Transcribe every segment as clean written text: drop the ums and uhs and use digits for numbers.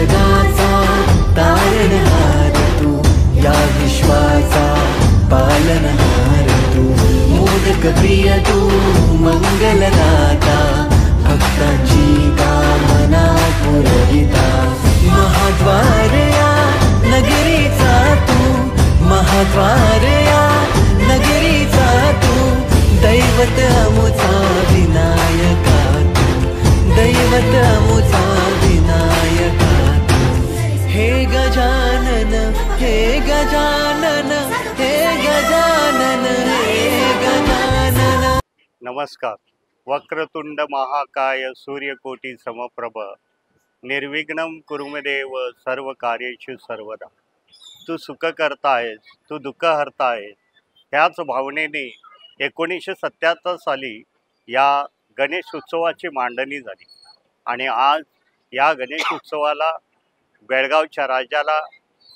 जगाचा तारणहार तू, या विश्वाचा पालनहार तू, मोदक प्रिय तू, मंगलदाता, भक्तांची कामना पुरविता, महाद्वार या नगरीचा तू, महाद्वार या नगरीचा तू, दैवत अमुचा विनायका तू, दैवत अमुचा विनायका तू, हे गजानन, हे गजानन, हे गजानन, हे गजानन. नमस्कार. वक्रतुंड महाकाय सूर्यकोटी समप्रभ, निर्विघ्नं कुरु मे देव, सर्व कार्येषु सर्वदा. तू सुख करता आहेस, तू दुःख हरता आहेस, ह्याच भावनेने 1977 साली या गणेश उत्सवाची मांडणी झाली आणि आज या गणेश उत्सवाला बेळगावच्या राज्याला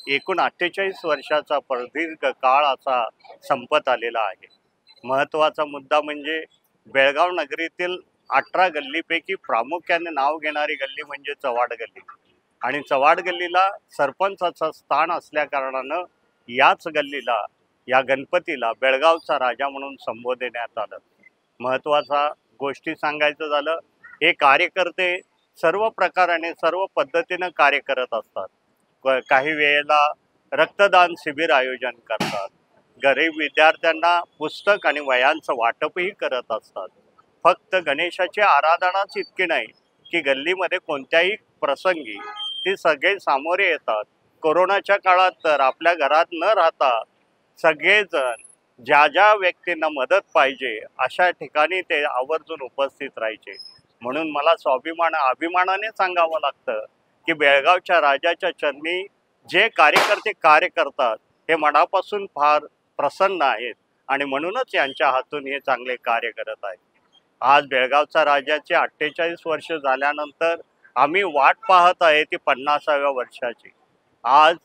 एकूण 48 वर्षाचा प्रदीर्घ काळ असा संपत आलेला आहे. महत्त्वाचा मुद्दा म्हणजे बेळगाव नगरीतील 18 गल्लीपैकी प्रामुख्याने नाव घेणारी गल्ली म्हणजे चव्हाड गल्ली आणि चव्हाड गल्लीला सरपंचाचं स्थान असल्या कारणानं याच गल्लीला, या गणपतीला बेळगावचा राजा म्हणून संबोधण्यात आलं. महत्त्वाचा गोष्टी सांगायचं झालं, हे कार्यकर्ते सर्व प्रकाराने सर्व पद्धतीनं कार्य करत असतात. काही वेळेला रक्तदान शिबिर आयोजन करतात, गरीब विद्यार्थ्यांना पुस्तक आणि वह्यांचं वाटपही करत असतात. फक्त गणेशाची आराधनाच इतकी नाही की गल्लीमध्ये कोणत्याही प्रसंगी ते सगळे सामोरे येतात. कोरोनाच्या काळात तर आपल्या घरात न राहता सगळेजण ज्या ज्या व्यक्तींना मदत पाहिजे अशा ठिकाणी ते आवर्जून उपस्थित राहायचे. म्हणून मला अभिमानाने सांगावं लागतं की बेळगावच्या राजाच्या चरणी जे कार्यकर्ते कार्य करतात हे मनापासून फार प्रसन्न आहेत आणि म्हणूनच यांच्या हातून हे चांगले कार्य करत आहेत. आज बेळगावचा राजाचे 48 वर्ष झाल्यानंतर आम्ही वाट पाहत आहे ती 50व्या वर्षाची. आज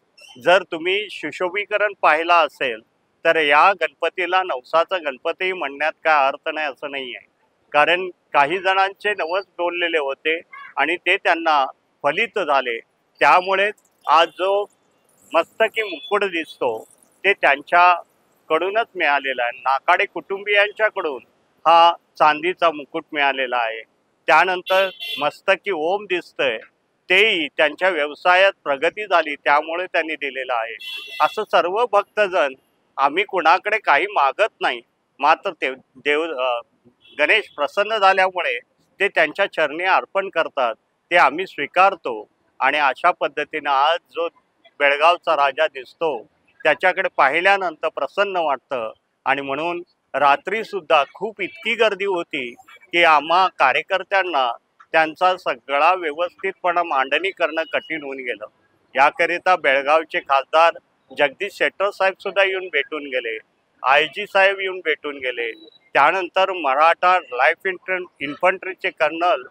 जर तुम्ही सुशोभीकरण पाहिला असेल तर या गणपतीला नवसाचा गणपती म्हणण्यात काय अर्थ नाही असं नाही आहे. कारण काही जणांचे नवस बोललेले होते आणि ते त्यांना फलित झाले. त्यामुळे आज जो मस्तकी मुकुट दिसतो ते त्यांच्याकडूनच मिळालेला आहे. नाकाडे कुटुंबियांच्याकडून हा चांदीचा मुकुट मिळालेला आहे. त्यानंतर मस्तकी ओम दिसतंय, तेही त्यांच्या व्यवसायात प्रगती झाली त्यामुळे त्यांनी दिलेलं आहे. असं सर्व भक्तजन, आम्ही कुणाकडे काही मागत नाही, मात्र गणेश प्रसन्न झाल्यामुळे ते त्यांच्या चरणी अर्पण करतात, ते आम्ही स्वीकारतो. आणि अशा पद्धतीनं आज जो बेळगावचा राजा दिसतो त्याच्याकडे पाहिल्यानंतर प्रसन्न वाटतं. आणि म्हणून रात्रीसुद्धा खूप इतकी गर्दी होती की आम्हा कार्यकर्त्यांना त्यांचा सगळा व्यवस्थितपणा मांडणी करणं कठीण होऊन गेलं. याकरिता बेळगावचे खासदार जगदीश शेट्टर साहेब सुद्धा येऊन भेटून गेले, IG साहेब येऊन भेटून गेले, त्यानंतर मराठा लाईफ इन्फंट्रीचे कर्नल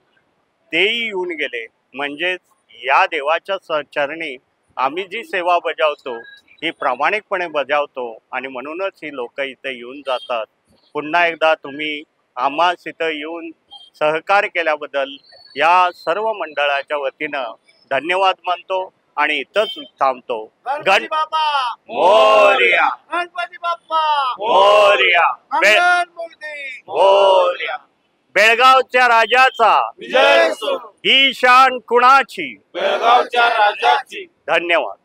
तेही येऊन गेले. म्हणजेच या देवाच्या चरणी आम्ही जी सेवा बजावतो ही प्रामाणिकपणे बजावतो आणि म्हणूनच ही लोक इथे येऊन जातात. पुन्हा एकदा तुम्ही आम्हास इथं येऊन सहकार्य केल्याबद्दल या सर्व मंडळाच्या वतीनं धन्यवाद मानतो आणि इथंच थांबतो. गणपती बाप्पा मोरया, गणपती बाप्पा मोरया, मोरया. बेळगावच्या राजाचा विजय असो. ही शान कुणाची? बेळगावच्या राजाची. धन्यवाद.